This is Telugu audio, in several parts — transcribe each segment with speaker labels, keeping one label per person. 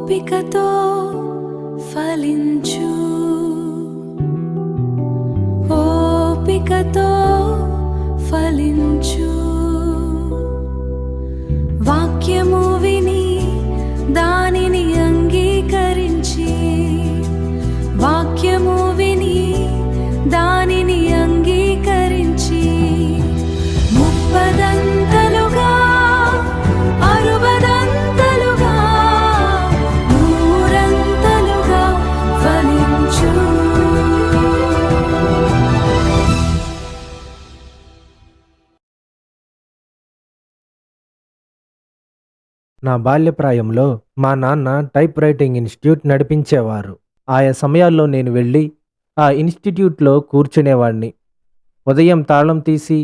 Speaker 1: ఓపికతో ఫలించు, ఓపికతో ఫలించు. వాక్యము విని దానిని అంగీకరించి, వాక్యము విని దానిని అంగీకరించి ముప్పదంతలుగా, అరువదంతలుగా, నూరంతలుగా ఫలించు.
Speaker 2: నా బాల్యప్రాయంలో మా నాన్న టైప్ రైటింగ్ ఇన్స్టిట్యూట్ నడిపించేవారు. ఆయా సమయాల్లో నేను వెళ్ళి ఆ ఇన్స్టిట్యూట్లో కూర్చునేవాణ్ణి. ఉదయం తాళం తీసి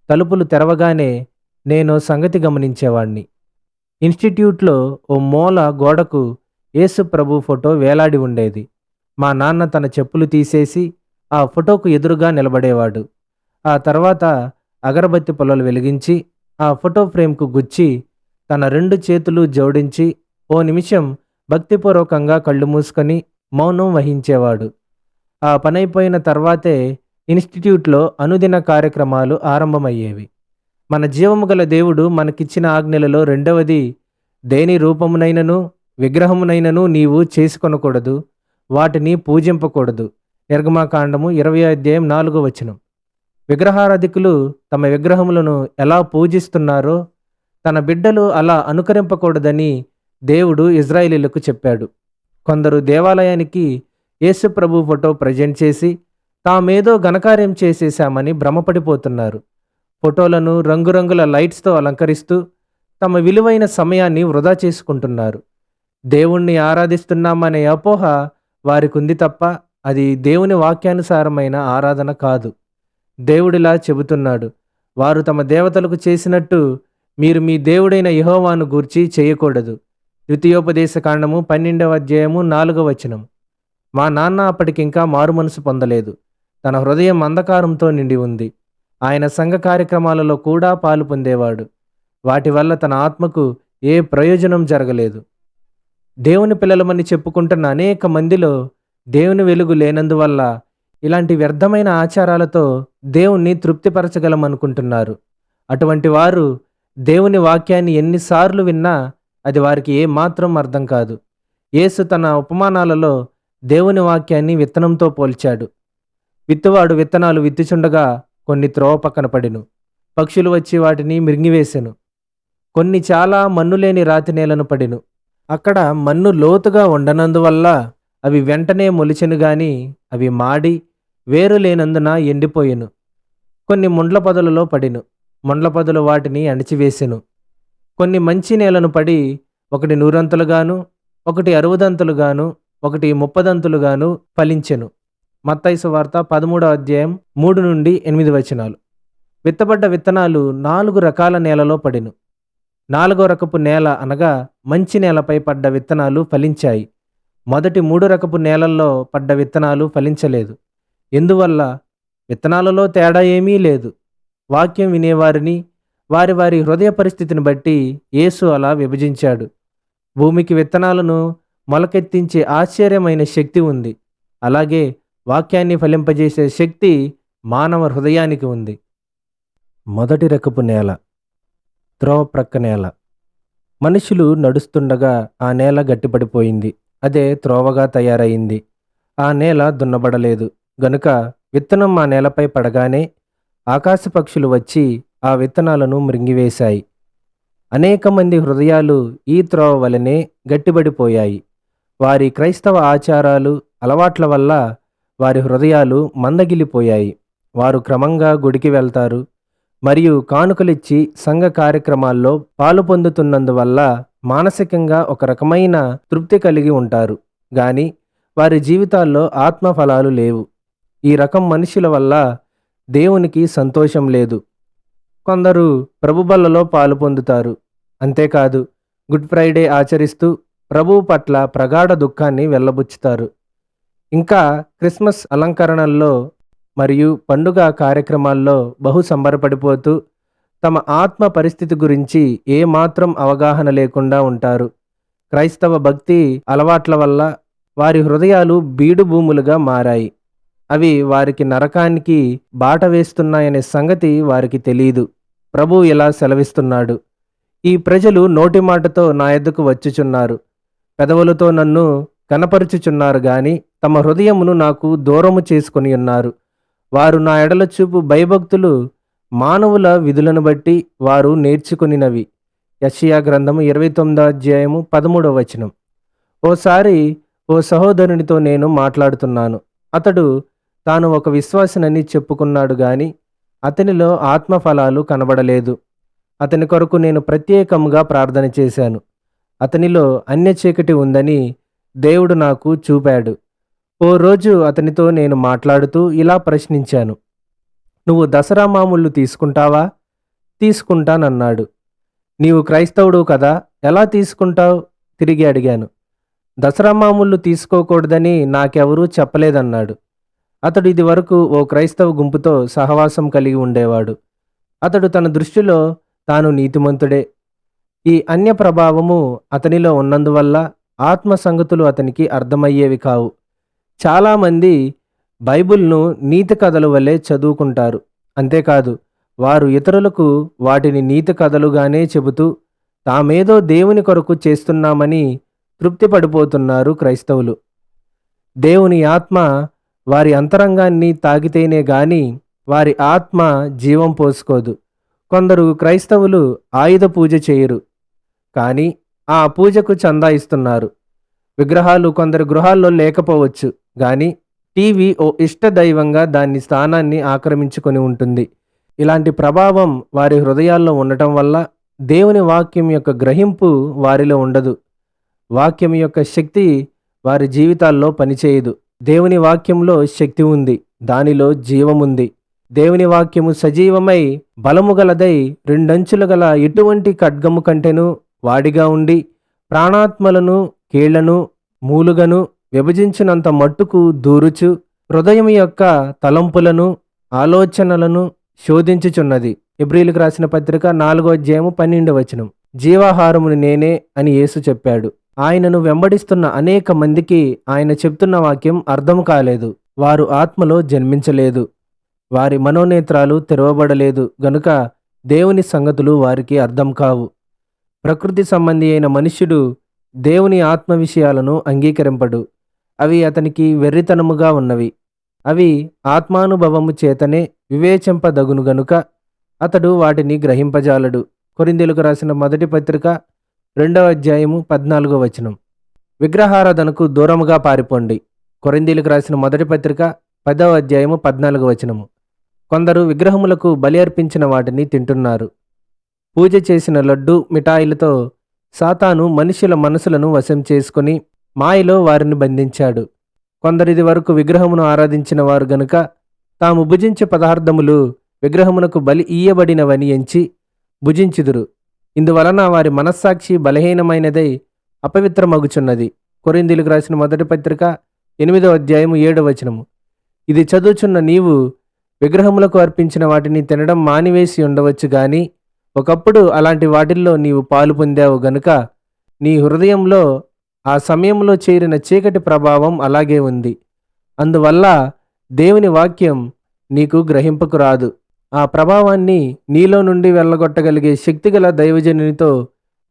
Speaker 2: తలుపులు తెరవగానే నేను సంగతి గమనించేవాణ్ణి. ఇన్స్టిట్యూట్లో ఓ మూల గోడకు యేసు ప్రభు ఫోటో వేలాడి ఉండేది. మా నాన్న తన చెప్పులు తీసేసి ఆ ఫోటోకు ఎదురుగా నిలబడేవాడు. ఆ తర్వాత అగరబత్తి పొలలు వెలిగించి ఆ ఫోటో ఫ్రేమ్కు గుచ్చి తన 2 చేతులు జోడించి ఓ నిమిషం భక్తిపూర్వకంగా కళ్ళు మూసుకొని మౌనం వహించేవాడు. ఆ పనైపోయిన తర్వాతే ఇన్స్టిట్యూట్లో అనుదిన కార్యక్రమాలు ఆరంభమయ్యేవి. మన జీవము గల దేవుడు మనకిచ్చిన ఆజ్ఞలలో రెండవది, దేని రూపమునైనను విగ్రహమునైనను నీవు చేసుకొనకూడదు, వాటిని పూజింపకూడదు. నిర్గమాకాండము 20:4. విగ్రహారాధికులు తమ విగ్రహములను ఎలా పూజిస్తున్నారో తన బిడ్డలు అలా అనుకరింపకూడదని దేవుడు ఇజ్రాయేలీలకు చెప్పాడు. కొందరు దేవాలయానికి యేసు ప్రభు ఫోటో ప్రజెంట్ చేసి తామేదో ఘనకార్యం చేసేశామని భ్రమపడిపోతున్నారు. ఫోటోలను రంగురంగుల లైట్స్తో అలంకరిస్తూ తమ విలువైన సమయాన్ని వృధా చేసుకుంటున్నారు. దేవుణ్ణి ఆరాధిస్తున్నామనే అపోహ వారికుంది తప్ప అది దేవుని వాక్యానుసారమైన ఆరాధన కాదు. దేవుడిలా చెబుతున్నాడు, వారు తమ దేవతలకు చేసినట్టు మీరు మీ దేవుడైన యెహోవాను గూర్చి చేయకూడదు. ద్వితీయోపదేశకాండము 12:4. మా నాన్న అప్పటికింకా మారుమనసు పొందలేదు. తన హృదయం అంధకారంతో నిండి ఉంది. ఆయన సంఘ కార్యక్రమాలలో కూడా పాలు పొందేవాడు. వాటి వల్ల తన ఆత్మకు ఏ ప్రయోజనం జరగలేదు. దేవుని పిల్లలమని చెప్పుకుంటున్న అనేక మందిలో దేవుని వెలుగు లేనందువల్ల ఇలాంటి వ్యర్థమైన ఆచారాలతో దేవుణ్ణి తృప్తిపరచగలమనుకుంటున్నారు. అటువంటి వారు దేవుని వాక్యాన్ని ఎన్నిసార్లు విన్నా అది వారికి ఏమాత్రం అర్థం కాదు. యేసు తన ఉపమానాలలో దేవుని వాక్యాన్ని విత్తనంతో పోల్చాడు. విత్తువాడు విత్తనాలు విత్తుచుండగా కొన్ని త్రోవ పక్కన పడెను. పక్షులు వచ్చి వాటిని మింగివేసెను. కొన్ని చాలా మన్నులేని రాతి నేలను పడెను. అక్కడ మన్ను లోతుగా ఉండనందువల్ల అవి వెంటనే మొలిచెను గాని అవి మాడి వేరు లేనందున ఎండిపోయెను. కొన్ని ముండ్ల పొదలలో పడెను. ముండ్ల పొదలు వాటిని అణిచివేసెను. కొన్ని మంచి నేలను పడి ఒకటి 100 ఒకటి 60 ఒకటి 30 ఫలించెను. మత్తయి సువార్త 13:3-8. విత్తబడ్డ విత్తనాలు 4 రకాల నేలలో పడెను. 4వ రకపు నేల అనగా మంచి నేలపై పడ్డ విత్తనాలు ఫలించాయి. మొదటి 3 రకపు నేలల్లో పడ్డ విత్తనాలు ఫలించలేదు. ఎందువల్ల? విత్తనాలలో తేడా ఏమీ లేదు. వాక్యం వినేవారిని వారి వారి హృదయ పరిస్థితిని బట్టి యేసు అలా విభజించాడు. భూమికి విత్తనాలను మొలకెత్తించే ఆశ్చర్యమైన శక్తి ఉంది. అలాగే వాక్యాన్ని ఫలింపజేసే శక్తి మానవ హృదయానికి ఉంది. మొదటి రకపు నేల, త్రోవ ప్రక్క నేల. మనుషులు నడుస్తుండగా ఆ నేల గట్టిపడిపోయింది. అదే త్రోవగా తయారైంది. ఆ నేల దున్నబడలేదు గనుక విత్తనం ఆ నేలపై పడగానే ఆకాశ పక్షులు వచ్చి ఆ విత్తనాలను మృంగివేశాయి. అనేక మంది హృదయాలు ఈ త్రోవ వలనే గట్టిపడిపోయాయి. వారి క్రైస్తవ ఆచారాలు, అలవాట్ల వల్ల వారి హృదయాలు మందగిలిపోయాయి. వారు క్రమంగా గుడికి వెళ్తారు మరియు కానుకలిచ్చి సంఘ కార్యక్రమాల్లో పాలు పొందుతున్నందువల్ల మానసికంగా ఒక రకమైన తృప్తి కలిగి ఉంటారు గాని వారి జీవితాల్లో ఆత్మఫలాలు లేవు. ఈ రకం మనుషుల వల్ల దేవునికి సంతోషం లేదు. కొందరు ప్రభుబల్లలో పాలు పొందుతారు. అంతేకాదు గుడ్ ఫ్రైడే ఆచరిస్తూ ప్రభువు పట్ల ప్రగాఢ దుఃఖాన్ని వెళ్ళబుచ్చుతారు. ఇంకా క్రిస్మస్ అలంకరణల్లో మరియు పండుగ కార్యక్రమాల్లో బహు సంబరపడిపోతూ తమ ఆత్మ పరిస్థితి గురించి ఏమాత్రం అవగాహన లేకుండా ఉంటారు. క్రైస్తవ భక్తి అలవాట్ల వల్ల వారి హృదయాలు బీడు భూములుగా మారాయి. అవి వారికి నరకానికి బాట వేస్తున్నాయనే సంగతి వారికి తెలీదు. ప్రభువు ఇలా సెలవిస్తున్నాడు, ఈ ప్రజలు నోటి మాటతో నా యొద్దకు వచ్చుచున్నారు, పెదవులతో నన్ను కనపరుచుచున్నారు గాని తమ హృదయమును నాకు దూరము చేసుకొని ఉన్నారు. వారు నా ఎడల చూపు భయభక్తులు మానవుల విధులను బట్టి వారు నేర్చుకొనినవి. యెషయా గ్రంథము 29వ అధ్యాయము 13వ వచనం. ఓసారి ఓ సహోదరునితో నేను మాట్లాడుతున్నాను. అతడు తాను ఒక విశ్వాసినని చెప్పుకున్నాడు గాని అతనిలో ఆత్మఫలాలు కనబడలేదు. అతని కొరకు నేను ప్రత్యేకంగా ప్రార్థన చేశాను. అతనిలో అన్య చీకటి ఉందని దేవుడు నాకు చూపాడు. ఓ రోజు అతనితో నేను మాట్లాడుతూ ఇలా ప్రశ్నించాను, నువ్వు దసరా మామూళ్ళు తీసుకుంటావా? తీసుకుంటానన్నాడు. నీవు క్రైస్తవుడు కదా, ఎలా తీసుకుంటావు? తిరిగి అడిగాను. దసరా మామూళ్ళు తీసుకోకూడదని నాకెవరూ చెప్పలేదన్నాడు. అతడు ఇది వరకు ఓ క్రైస్తవ గుంపుతో సహవాసం కలిగి ఉండేవాడు. అతడు తన దృష్టిలో తాను నీతిమంతుడే. ఈ అన్య ప్రభావము అతనిలో ఉన్నందువల్ల ఆత్మ సంగతులు అతనికి అర్థమయ్యేవి కావు. చాలామంది బైబిల్ను నీతి కథల వలె చదువుకుంటారు. అంతేకాదు, వారు ఇతరులకు వాటిని నీతి కథలుగానే చెబుతూ తామేదో దేవుని కొరకు చేస్తున్నామని తృప్తి పడిపోతున్నారు క్రైస్తవులు. దేవుని ఆత్మ వారి అంతరంగాన్ని తాకితేనే గాని వారి ఆత్మ జీవం పోసుకోదు. కొందరు క్రైస్తవులు ఆయుధ పూజ చేయరు, కానీ ఆ పూజకు చందా ఇస్తున్నారు. విగ్రహాలు కొందరు గృహాల్లో లేకపోవచ్చు, గాని టీవీ ఓ ఇష్ట దైవంగా దాని స్థానాన్ని ఆక్రమించుకొని ఉంటుంది. ఇలాంటి ప్రభావం వారి హృదయాల్లో ఉండటం వల్ల దేవుని వాక్యం యొక్క గ్రహింపు వారిలో ఉండదు. వాక్యం యొక్క శక్తి వారి జీవితాల్లో పనిచేయదు. దేవుని వాక్యంలో శక్తి ఉంది, దానిలో జీవముంది. దేవుని వాక్యము సజీవమై బలము గలదై రెండంచులు గల ఎటువంటి ఖడ్గము కంటెను వాడిగా ఉండి ప్రాణాత్మలను కీళ్లను మూలుగను విభజించినంత మట్టుకు దూరుచు హృదయం యొక్క తలంపులను ఆలోచనలను శోధించుచున్నది. హెబ్రీయులకు రాసిన పత్రిక 4వ అధ్యాయము 12వ వచనం. జీవాహారమును నేనే అని యేసు చెప్పాడు. ఆయనను వెంబడిస్తున్న అనేక మందికి ఆయన చెప్తున్న వాక్యం అర్థం కాలేదు. వారు ఆత్మలో జన్మించలేదు, వారి మనోనేత్రాలు తెరవబడలేదు గనుక దేవుని సంగతులు వారికి అర్థం కావు. ప్రకృతి సంబంధి అయిన మనుష్యుడు దేవుని ఆత్మ విషయాలను అంగీకరింపడు. అవి అతనికి వెర్రితనముగా ఉన్నవి. అవి ఆత్మానుభవము చేతనే వివేచింపదగును గనుక అతడు వాటిని గ్రహింపజాలడు. కొరింథీయులకు రాసిన మొదటి పత్రిక 2వ అధ్యాయము 14వ వచనం. విగ్రహారాధనకు దూరముగా పారిపోండి. కొరింథీయులకు రాసిన మొదటి పత్రిక 10వ అధ్యాయము 14వ వచనము. కొందరు విగ్రహములకు బలి అర్పించిన వాటిని తింటున్నారు. పూజ చేసిన లడ్డు మిఠాయిలతో సాతాను మనుషుల మనసులను వశం చేసుకుని మాయలో వారిని బంధించాడు. కొందరిది వరకు విగ్రహమును ఆరాధించిన వారు గనుక తాము భుజించే పదార్థములు విగ్రహమునకు బలి ఇయ్యబడినవని ఎంచి భుజించుదురు. ఇందువలన వారి మనస్సాక్షి బలహీనమైనదై అపవిత్రమగుచున్నది. కొరింథీయులకు రాసిన మొదటి పత్రిక 8వ అధ్యాయము 7వ వచనము. ఇది చదువుచున్న నీవు విగ్రహములకు అర్పించిన వాటిని తినడం మానివేసి ఉండవచ్చు గాని ఒకప్పుడు అలాంటి వాటిల్లో నీవు పాలు పొందావు గనుక నీ హృదయంలో ఆ సమయంలో చేరిన చీకటి ప్రభావం అలాగే ఉంది. అందువల్ల దేవుని వాక్యం నీకు గ్రహింపకు రాదు. ఆ ప్రభావాన్ని నీలో నుండి వెళ్ళగొట్టగలిగే శక్తిగల దైవజనునితో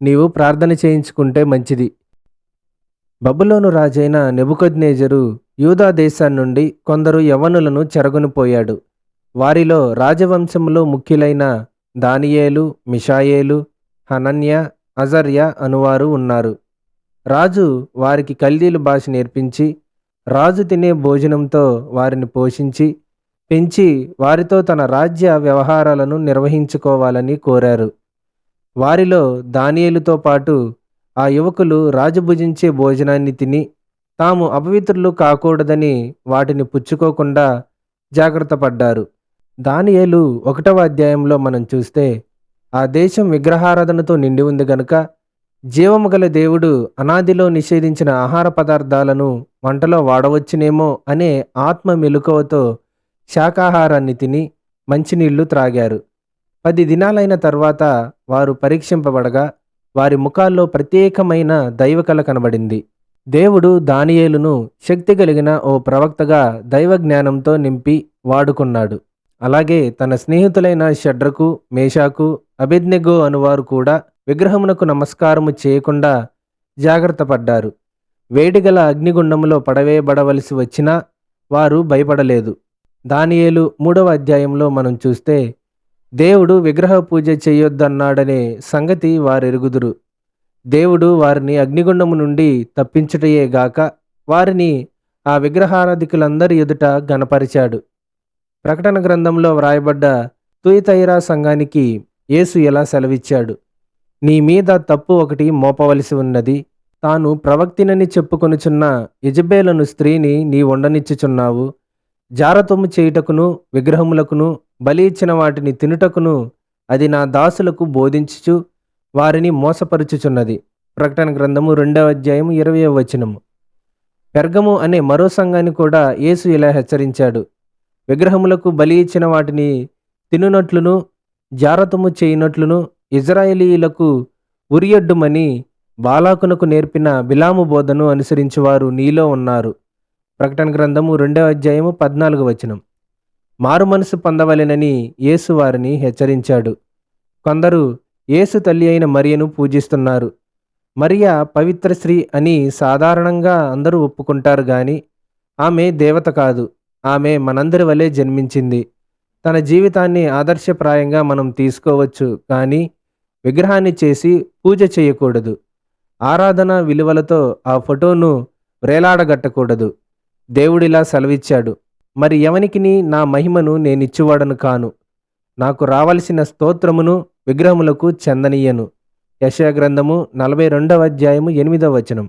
Speaker 2: నీవు ప్రార్థన చేయించుకుంటే మంచిది. బబులోను రాజైన నెబుకద్నెజరు యూదా దేశాన్ని నుండి కొందరు యవ్వనులను చెరగొనిపోయాడు. వారిలో రాజవంశంలో ముఖ్యులైన దానియేలు, మిషాయేలు, హనన్య, అజర్య అనువారు ఉన్నారు. రాజు వారికి కల్దీలు భాష నేర్పించి రాజు తినే భోజనంతో వారిని పోషించి పెంచి వారితో తన రాజ్య వ్యవహారాలను నిర్వహించుకోవాలని కోరారు. వారిలో దానియేలుతో పాటు ఆ యువకులు రాజు భుజించే భోజనాన్ని తిని తాము అపవిత్రులు కాకూడదని వాటిని పుచ్చుకోకుండా జాగ్రత్త పడ్డారు. దానియేలు 1వ అధ్యాయంలో మనం చూస్తే ఆ దేశం విగ్రహారాధనతో నిండి ఉంది గనుక జీవము గల దేవుడు అనాదిలో నిషేధించిన ఆహార పదార్థాలను వంటలో వాడవచ్చునేమో అనే ఆత్మ మెలకువతో శాకాహారాన్ని తిని మంచినీళ్లు త్రాగారు. 10 దినాలైన తర్వాత వారు పరీక్షింపబడగా వారి ముఖాల్లో ప్రత్యేకమైన దైవకళ కనబడింది. దేవుడు దానియేలును శక్తి కలిగిన ఓ ప్రవక్తగా దైవ జ్ఞానంతో నింపి వాడుకున్నాడు. అలాగే తన స్నేహితులైన షడ్రకు, మేషాకు, అబేద్నెగో అనువారు కూడా విగ్రహమునకు నమస్కారము చేయకుండా జాగ్రత్త పడ్డారు. వేడిగల అగ్నిగుండములో పడవేయబడవలసి వచ్చినా వారు భయపడలేదు. దానియేలు 3వ అధ్యాయంలో మనం చూస్తే దేవుడు విగ్రహ పూజ చేయొద్దన్నాడనే సంగతి వారెరుగుదురు. దేవుడు వారిని అగ్నిగుండము నుండి తప్పించుటయే గాక వారిని ఆ విగ్రహారాధికులందరి ఎదుట గనపరిచాడు. ప్రకటన గ్రంథంలో వ్రాయబడ్డ తుయతైరా సంఘానికి యేసు ఎలా సెలవిచ్చాడు? నీ మీద తప్పు ఒకటి మోపవలసి ఉన్నది. తాను ప్రవక్తినని చెప్పుకొనుచున్న యెజబేలను స్త్రీని నీ ఉండనిచ్చుచున్నావు. జారతొమ్ము చేయుటకును విగ్రహములకును బలి ఇచ్చిన వాటిని తినుటకును అది నా దాసులకు బోధించుచు వారిని మోసపరుచుచున్నది. ప్రకటన గ్రంథము 2వ అధ్యాయం 20వ వచనము. పెర్గము అనే మరో సంఘాన్ని కూడా యేసు ఇలా హెచ్చరించాడు. విగ్రహములకు బలి ఇచ్చిన వాటిని తినునట్లును జారతము చేయునట్లును ఇజ్రాయేలీయులకు ఉరియొడ్డుమని బాలాకునకు నేర్పిన బిలాము బోధను అనుసరించువారు నీలో ఉన్నారు. ప్రకటన గ్రంథము 2వ అధ్యాయము 14వ వచనం. మారు మనసు పొందవలెనని యేసు వారిని హెచ్చరించాడు. కొందరు యేసు తల్లి అయిన మరియను పూజిస్తున్నారు. మరియ పవిత్ర స్త్రీ అని సాధారణంగా అందరూ ఒప్పుకుంటారు గాని ఆమె దేవత కాదు. ఆమె మనందరి వలె జన్మించింది. తన జీవితాన్ని ఆదర్శప్రాయంగా మనం తీసుకోవచ్చు, కానీ విగ్రహాన్ని చేసి పూజ చేయకూడదు. ఆరాధన విలువలతో ఆ ఫోటోను వ్రేలాడగట్టకూడదు. దేవుడిలా సెలవిచ్చాడు, మరి ఎవనికిని నా మహిమను నేనిచ్చువాడను కాను. నాకు రావలసిన స్తోత్రమును విగ్రహములకు చెందనీయను. యెషయా గ్రంథము 42వ అధ్యాయము 8వ వచనం.